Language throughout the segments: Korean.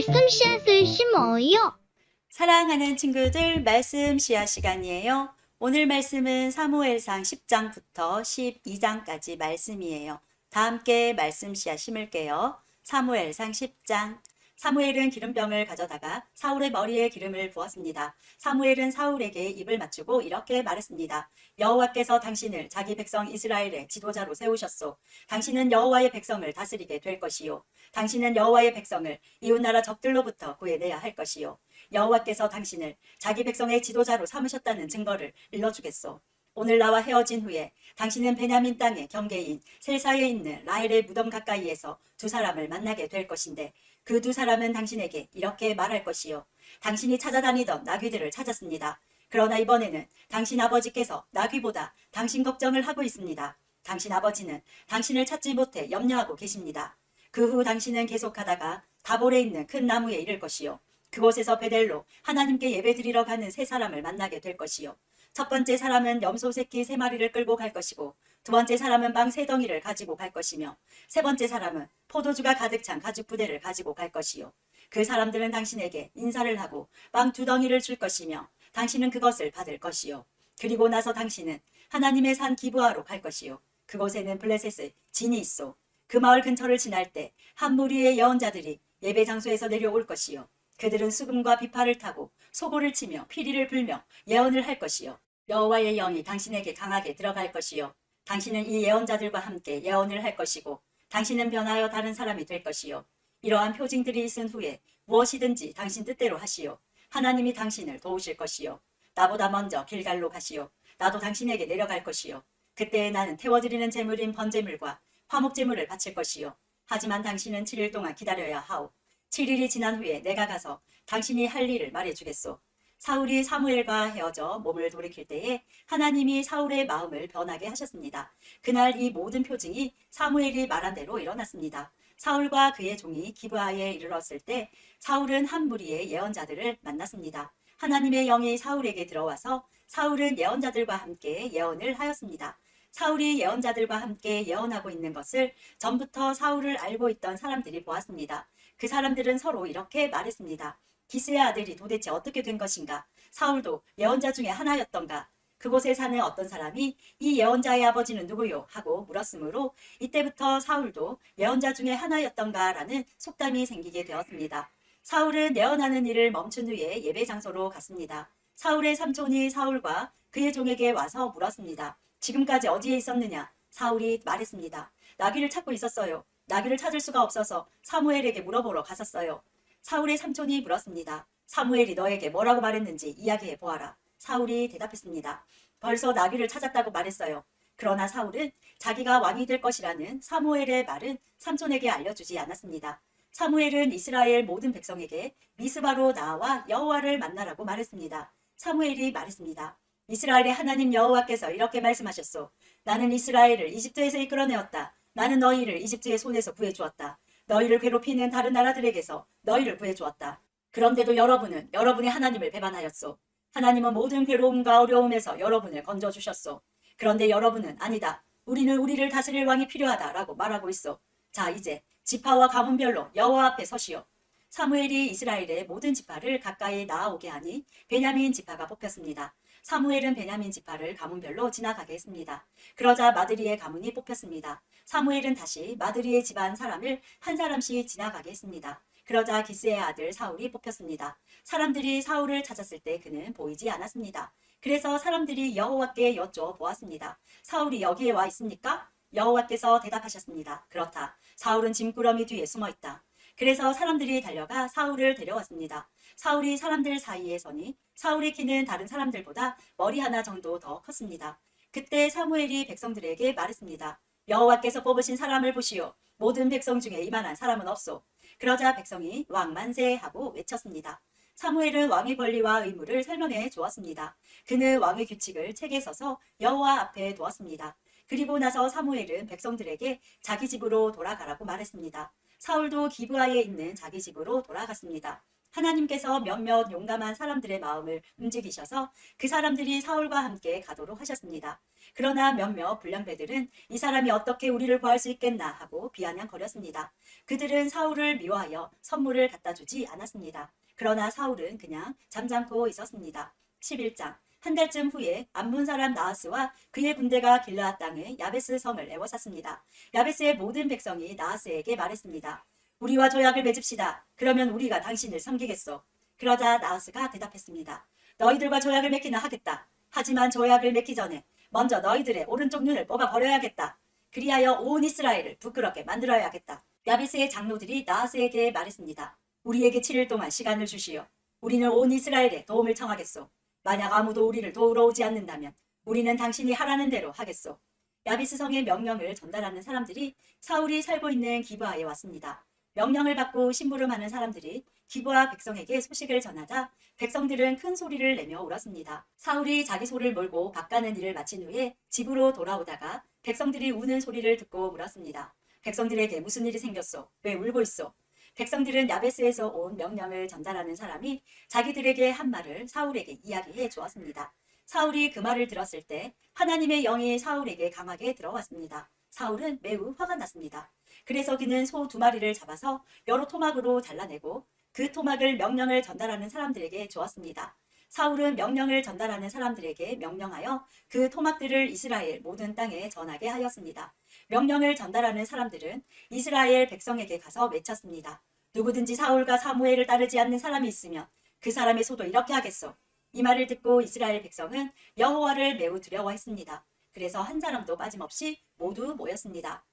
말씀 씨앗을 심어요. 사랑하는 친구들, 말씀 씨앗 시간이에요. 오늘 말씀은 사무엘상 10장부터 12장까지 말씀이에요. 다 함께 말씀 씨앗 심을게요. 사무엘상 10장. 사무엘은 기름병을 가져다가 사울의 머리에 기름을 부었습니다. 사무엘은 사울에게 입을 맞추고 이렇게 말했습니다. 여호와께서 당신을 자기 백성 이스라엘의 지도자로 세우셨소. 당신은 여호와의 백성을 다스리게 될 것이요. 당신은 여호와의 백성을 이웃나라 적들로부터 구해내야 할 것이요. 여호와께서 당신을 자기 백성의 지도자로 삼으셨다는 증거를 일러주겠소. 오늘 나와 헤어진 후에 당신은 베냐민 땅의 경계인 셀사에 있는 라헬의 무덤 가까이에서 두 사람을 만나게 될 것인데 그 두 사람은 당신에게 이렇게 말할 것이요. 당신이 찾아다니던 나귀들을 찾았습니다. 그러나 이번에는 당신 아버지께서 나귀보다 당신 걱정을 하고 있습니다. 당신 아버지는 당신을 찾지 못해 염려하고 계십니다. 그 후 당신은 계속하다가 다볼에 있는 큰 나무에 이를 것이요. 그곳에서 베델로 하나님께 예배드리러 가는 세 사람을 만나게 될 것이요. 첫 번째 사람은 염소 새끼 3마리를 끌고 갈 것이고 두 번째 사람은 빵 3덩이를 가지고 갈 것이며 세 번째 사람은 포도주가 가득 찬 가죽 부대를 가지고 갈 것이요. 그 사람들은 당신에게 인사를 하고 빵 2덩이를 줄 것이며 당신은 그것을 받을 것이요. 그리고 나서 당신은 하나님의 산 기브아로 갈 것이요. 그곳에는 블레셋의 진이 있어. 그 마을 근처를 지날 때 한 무리의 예언자들이 예배 장소에서 내려올 것이요. 그들은 수금과 비파를 타고 소고를 치며 피리를 불며 예언을 할 것이요. 여호와의 영이 당신에게 강하게 들어갈 것이요. 당신은 이 예언자들과 함께 예언을 할 것이고 당신은 변하여 다른 사람이 될 것이요. 이러한 표징들이 있은 후에 무엇이든지 당신 뜻대로 하시오. 하나님이 당신을 도우실 것이요. 나보다 먼저 길갈로 가시오. 나도 당신에게 내려갈 것이요. 그때 나는 태워드리는 제물인 번제물과 화목제물을 바칠 것이요. 하지만 당신은 7일 동안 기다려야 하오. 7일이 지난 후에 내가 가서 당신이 할 일을 말해주겠소. 사울이 사무엘과 헤어져 몸을 돌이킬 때에 하나님이 사울의 마음을 변하게 하셨습니다. 그날 이 모든 표징이 사무엘이 말한 대로 일어났습니다. 사울과 그의 종이 기브아에 이르렀을 때 사울은 한 무리의 예언자들을 만났습니다. 하나님의 영이 사울에게 들어와서 사울은 예언자들과 함께 예언을 하였습니다. 사울이 예언자들과 함께 예언하고 있는 것을 전부터 사울을 알고 있던 사람들이 보았습니다. 그 사람들은 서로 이렇게 말했습니다. 기스의 아들이 도대체 어떻게 된 것인가? 사울도 예언자 중에 하나였던가? 그곳에 사는 어떤 사람이 이 예언자의 아버지는 누구요? 하고 물었으므로 이때부터 사울도 예언자 중에 하나였던가? 라는 속담이 생기게 되었습니다. 사울은 예언하는 일을 멈춘 후에 예배 장소로 갔습니다. 사울의 삼촌이 사울과 그의 종에게 와서 물었습니다. 지금까지 어디에 있었느냐? 사울이 말했습니다. 나귀를 찾고 있었어요. 나귀를 찾을 수가 없어서 사무엘에게 물어보러 갔었어요. 사울의 삼촌이 물었습니다. 사무엘이 너에게 뭐라고 말했는지 이야기해 보아라. 사울이 대답했습니다. 벌써 나귀를 찾았다고 말했어요. 그러나 사울은 자기가 왕이 될 것이라는 사무엘의 말은 삼촌에게 알려주지 않았습니다. 사무엘은 이스라엘 모든 백성에게 미스바로 나와 여호와를 만나라고 말했습니다. 사무엘이 말했습니다. 이스라엘의 하나님 여호와께서 이렇게 말씀하셨소. 나는 이스라엘을 이집트에서 이끌어내었다. 나는 너희를 이집트의 손에서 구해주었다. 너희를 괴롭히는 다른 나라들에게서 너희를 구해주었다. 그런데도 여러분은 여러분의 하나님을 배반하였소. 하나님은 모든 괴로움과 어려움에서 여러분을 건져주셨소. 그런데 여러분은 아니다. 우리는 우리를 다스릴 왕이 필요하다라고 말하고 있어. 자, 이제 지파와 가문별로 여호와 앞에 서시오. 사무엘이 이스라엘의 모든 지파를 가까이 나아오게 하니 베냐민 지파가 뽑혔습니다. 사무엘은 베냐민 지파를 가문별로 지나가게 했습니다. 그러자 마드리의 가문이 뽑혔습니다. 사무엘은 다시 마드리의 집안 사람을 한 사람씩 지나가게 했습니다. 그러자 기스의 아들 사울이 뽑혔습니다. 사람들이 사울을 찾았을 때 그는 보이지 않았습니다. 그래서 사람들이 여호와께 여쭤보았습니다. 사울이 여기에 와 있습니까? 여호와께서 대답하셨습니다. 그렇다. 사울은 짐꾸러미 뒤에 숨어 있다. 그래서 사람들이 달려가 사울을 데려왔습니다. 사울이 사람들 사이에 서니 사울의 키는 다른 사람들보다 머리 하나 정도 더 컸습니다. 그때 사무엘이 백성들에게 말했습니다. 여호와께서 뽑으신 사람을 보시오. 모든 백성 중에 이만한 사람은 없소. 그러자 백성이 왕 만세 하고 외쳤습니다. 사무엘은 왕의 권리와 의무를 설명해 주었습니다. 그는 왕의 규칙을 책에 써서 여호와 앞에 두었습니다. 그리고 나서 사무엘은 백성들에게 자기 집으로 돌아가라고 말했습니다. 사울도 기브아에 있는 자기 집으로 돌아갔습니다. 하나님께서 몇몇 용감한 사람들의 마음을 움직이셔서 그 사람들이 사울과 함께 가도록 하셨습니다. 그러나 몇몇 불량배들은 이 사람이 어떻게 우리를 구할 수 있겠나 하고 비아냥거렸습니다. 그들은 사울을 미워하여 선물을 갖다 주지 않았습니다. 그러나 사울은 그냥 잠잠고 있었습니다. 11장 한 달쯤 후에 암몬 사람 나하스와 그의 군대가 길르앗 땅의 야베스 성을 에워쌌습니다. 야베스의 모든 백성이 나하스에게 말했습니다. 우리와 조약을 맺읍시다. 그러면 우리가 당신을 섬기겠소. 그러자 나하스가 대답했습니다. 너희들과 조약을 맺기나 하겠다. 하지만 조약을 맺기 전에 먼저 너희들의 오른쪽 눈을 뽑아 버려야겠다. 그리하여 온 이스라엘을 부끄럽게 만들어야겠다. 야베스의 장로들이 나하스에게 말했습니다. 우리에게 7일 동안 시간을 주시오. 우리는 온 이스라엘에 도움을 청하겠소. 만약 아무도 우리를 도우러 오지 않는다면 우리는 당신이 하라는 대로 하겠소. 야베스 성의 명령을 전달하는 사람들이 사울이 살고 있는 기브아에 왔습니다. 명령을 받고 심부름하는 사람들이 기브아 백성에게 소식을 전하자 백성들은 큰 소리를 내며 울었습니다. 사울이 자기 소를 몰고 밭가는 일을 마친 후에 집으로 돌아오다가 백성들이 우는 소리를 듣고 물었습니다. 백성들에게 무슨 일이 생겼소? 왜 울고 있소? 백성들은 야베스에서 온 명령을 전달하는 사람이 자기들에게 한 말을 사울에게 이야기해 주었습니다. 사울이 그 말을 들었을 때 하나님의 영이 사울에게 강하게 들어왔습니다. 사울은 매우 화가 났습니다. 그래서 그는 소 2마리를 잡아서 여러 토막으로 잘라내고 그 토막을 명령을 전달하는 사람들에게 주었습니다. 사울은 명령을 전달하는 사람들에게 명령하여 그 토막들을 이스라엘 모든 땅에 전하게 하였습니다. 명령을 전달하는 사람들은 이스라엘 백성에게 가서 외쳤습니다. 누구든지 사울과 사무엘을 따르지 않는 사람이 있으면 그 사람의 소도 이렇게 하겠소. 이 말을 듣고 이스라엘 백성은 여호와를 매우 두려워했습니다. 그래서 한 사람도 빠짐없이 모두 모였습니다.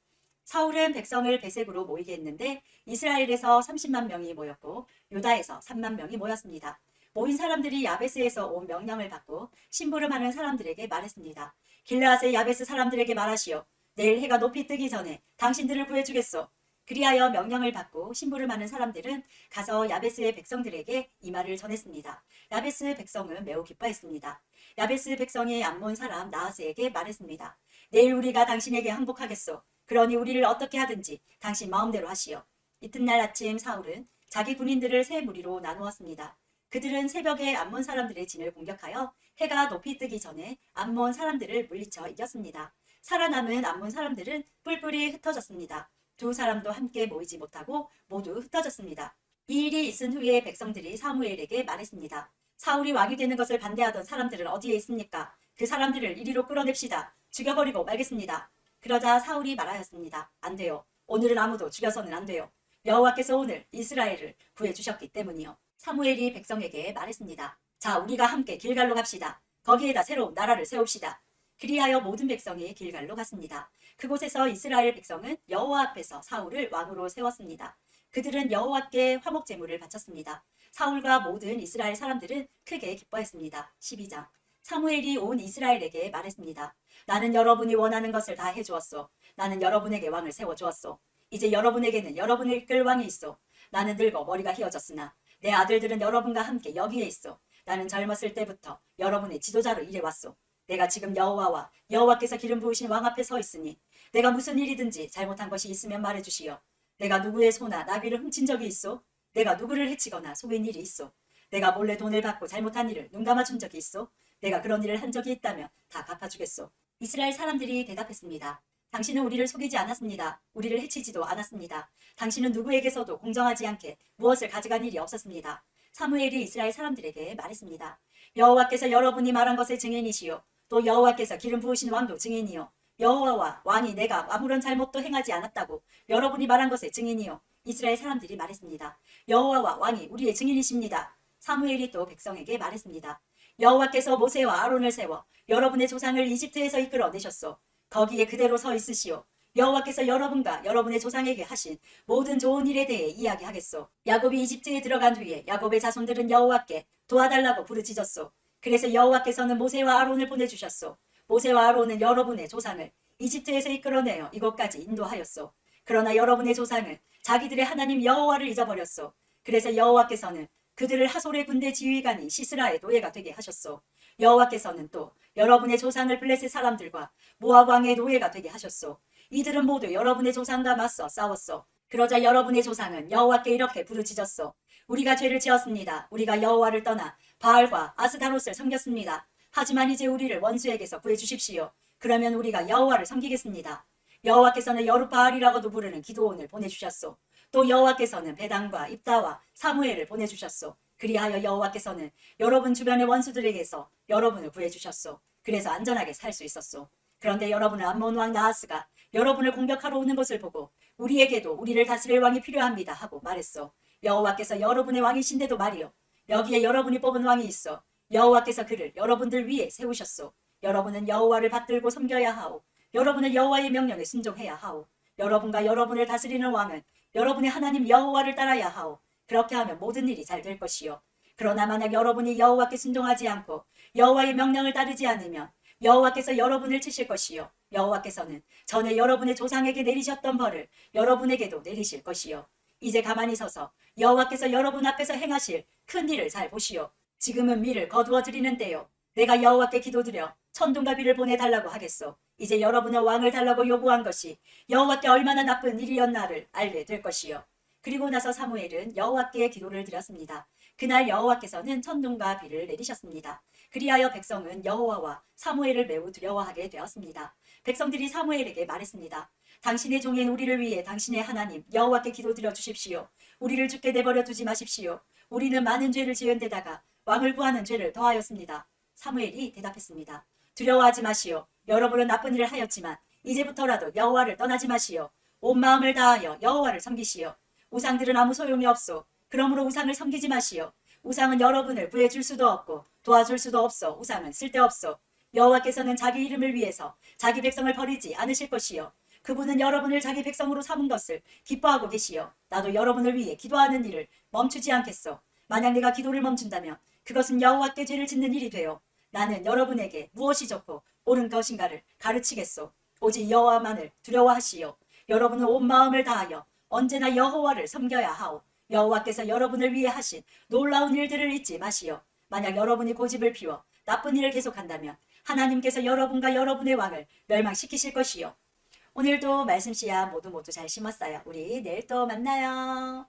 사울은 백성을 배색으로 모이게 했는데 이스라엘에서 30만 명이 모였고 유다에서 3만 명이 모였습니다. 모인 사람들이 야베스에서 온 명령을 받고 심부름하는 사람들에게 말했습니다. 길르앗의 야베스 사람들에게 말하시오. 내일 해가 높이 뜨기 전에 당신들을 구해주겠소. 그리하여 명령을 받고 심부름하는 사람들은 가서 야베스의 백성들에게 이 말을 전했습니다. 야베스 백성은 매우 기뻐했습니다. 야베스 백성이 암몬 사람 나하스에게 말했습니다. 내일 우리가 당신에게 항복하겠소. 그러니 우리를 어떻게 하든지 당신 마음대로 하시오. 이튿날 아침 사울은 자기 군인들을 세 무리로 나누었습니다. 그들은 새벽에 암몬 사람들의 진을 공격하여 해가 높이 뜨기 전에 암몬 사람들을 물리쳐 이겼습니다. 살아남은 암몬 사람들은 뿔뿔이 흩어졌습니다. 두 사람도 함께 모이지 못하고 모두 흩어졌습니다. 이 일이 있은 후에 백성들이 사무엘에게 말했습니다. 사울이 왕이 되는 것을 반대하던 사람들은 어디에 있습니까? 그 사람들을 이리로 끌어냅시다. 죽여버리고 말겠습니다. 그러자 사울이 말하였습니다. 안 돼요. 오늘은 아무도 죽여서는 안 돼요. 여호와께서 오늘 이스라엘을 구해주셨기 때문이요. 사무엘이 백성에게 말했습니다. 자, 우리가 함께 길갈로 갑시다. 거기에다 새로운 나라를 세웁시다. 그리하여 모든 백성이 길갈로 갔습니다. 그곳에서 이스라엘 백성은 여호와 앞에서 사울을 왕으로 세웠습니다. 그들은 여호와께 화목 제물을 바쳤습니다. 사울과 모든 이스라엘 사람들은 크게 기뻐했습니다. 12장 사무엘이 온 이스라엘에게 말했습니다. 나는 여러분이 원하는 것을 다 해주었소. 나는 여러분에게 왕을 세워주었소. 이제 여러분에게는 여러분을 이끌 왕이 있소. 나는 늙어 머리가 휘어졌으나 내 아들들은 여러분과 함께 여기에 있소. 나는 젊었을 때부터 여러분의 지도자로 일해왔소. 내가 지금 여호와와 여호와께서 기름 부으신 왕 앞에 서 있으니 내가 무슨 일이든지 잘못한 것이 있으면 말해주시오. 내가 누구의 소나 나귀를 훔친 적이 있소? 내가 누구를 해치거나 속인 일이 있소? 내가 몰래 돈을 받고 잘못한 일을 눈 감아준 적이 있소? 내가 그런 일을 한 적이 있다면 다 갚아주겠소. 이스라엘 사람들이 대답했습니다. 당신은 우리를 속이지 않았습니다. 우리를 해치지도 않았습니다. 당신은 누구에게서도 공정하지 않게 무엇을 가져간 일이 없었습니다. 사무엘이 이스라엘 사람들에게 말했습니다. 여호와께서 여러분이 말한 것의 증인이시요. 또 여호와께서 기름 부으신 왕도 증인이요. 여호와와 왕이 내가 아무런 잘못도 행하지 않았다고 여러분이 말한 것의 증인이요. 이스라엘 사람들이 말했습니다. 여호와와 왕이 우리의 증인이십니다. 사무엘이 또 백성에게 말했습니다. 여호와께서 모세와 아론을 세워 여러분의 조상을 이집트에서 이끌어내셨소. 거기에 그대로 서 있으시오. 여호와께서 여러분과 여러분의 조상에게 하신 모든 좋은 일에 대해 이야기하겠소. 야곱이 이집트에 들어간 후에 야곱의 자손들은 여호와께 도와달라고 부르짖었소. 그래서 여호와께서는 모세와 아론을 보내주셨소. 모세와 아론은 여러분의 조상을 이집트에서 이끌어내어 이곳까지 인도하였소. 그러나 여러분의 조상은 자기들의 하나님 여호와를 잊어버렸소. 그래서 여호와께서는 그들을 하솔의 군대 지휘관인 시스라의 노예가 되게 하셨소. 여호와께서는 또 여러분의 조상을 블레셋 사람들과 모압 왕의 노예가 되게 하셨소. 이들은 모두 여러분의 조상과 맞서 싸웠소. 그러자 여러분의 조상은 여호와께 이렇게 부르짖었소. 우리가 죄를 지었습니다. 우리가 여호와를 떠나 바알과 아스타롯을 섬겼습니다. 하지만 이제 우리를 원수에게서 구해 주십시오. 그러면 우리가 여호와를 섬기겠습니다. 여호와께서는 여룻바알이라고도 부르는 기드온을 보내주셨소. 또 여호와께서는 베단과 입다와 사무엘을 보내주셨소. 그리하여 여호와께서는 여러분 주변의 원수들에게서 여러분을 구해주셨소. 그래서 안전하게 살 수 있었소. 그런데 여러분은 암몬 왕 나하스가 여러분을 공격하러 오는 것을 보고 우리에게도 우리를 다스릴 왕이 필요합니다 하고 말했소. 여호와께서 여러분의 왕이신데도 말이요. 여기에 여러분이 뽑은 왕이 있어. 여호와께서 그를 여러분들 위에 세우셨소. 여러분은 여호와를 받들고 섬겨야 하오. 여러분은 여호와의 명령에 순종해야 하오. 여러분과 여러분을 다스리는 왕은 여러분의 하나님 여호와를 따라야 하오. 그렇게 하면 모든 일이 잘 될 것이요. 그러나 만약 여러분이 여호와께 순종하지 않고 여호와의 명령을 따르지 않으면 여호와께서 여러분을 치실 것이요. 여호와께서는 전에 여러분의 조상에게 내리셨던 벌을 여러분에게도 내리실 것이요. 이제 가만히 서서 여호와께서 여러분 앞에서 행하실 큰 일을 잘 보시오. 지금은 밀을 거두어 드리는 때요. 내가 여호와께 기도드려 천둥과 비를 보내달라고 하겠소. 이제 여러분의 왕을 달라고 요구한 것이 여호와께 얼마나 나쁜 일이었나를 알게 될 것이요. 그리고 나서 사무엘은 여호와께 기도를 드렸습니다. 그날 여호와께서는 천둥과 비를 내리셨습니다. 그리하여 백성은 여호와와 사무엘을 매우 두려워하게 되었습니다. 백성들이 사무엘에게 말했습니다. 당신의 종인 우리를 위해 당신의 하나님 여호와께 기도드려 주십시오. 우리를 죽게 내버려 두지 마십시오. 우리는 많은 죄를 지은 데다가 왕을 구하는 죄를 더하였습니다. 사무엘이 대답했습니다. 두려워하지 마시오. 여러분은 나쁜 일을 하였지만 이제부터라도 여호와를 떠나지 마시오. 온 마음을 다하여 여호와를 섬기시오. 우상들은 아무 소용이 없소. 그러므로 우상을 섬기지 마시오. 우상은 여러분을 구해줄 수도 없고 도와줄 수도 없어. 우상은 쓸데없소. 여호와께서는 자기 이름을 위해서 자기 백성을 버리지 않으실 것이요. 그분은 여러분을 자기 백성으로 삼은 것을 기뻐하고 계시오. 나도 여러분을 위해 기도하는 일을 멈추지 않겠소. 만약 내가 기도를 멈춘다면 그것은 여호와께 죄를 짓는 일이 되어 나는 여러분에게 무엇이 좋고 옳은 것인가를 가르치겠소. 오직 여호와만을 두려워하시오. 여러분은 온 마음을 다하여 언제나 여호와를 섬겨야 하오. 여호와께서 여러분을 위해 하신 놀라운 일들을 잊지 마시오. 만약 여러분이 고집을 피워 나쁜 일을 계속한다면 하나님께서 여러분과 여러분의 왕을 멸망시키실 것이요. 오늘도 말씀 씨앗 모두 잘 심었어요. 우리 내일 또 만나요.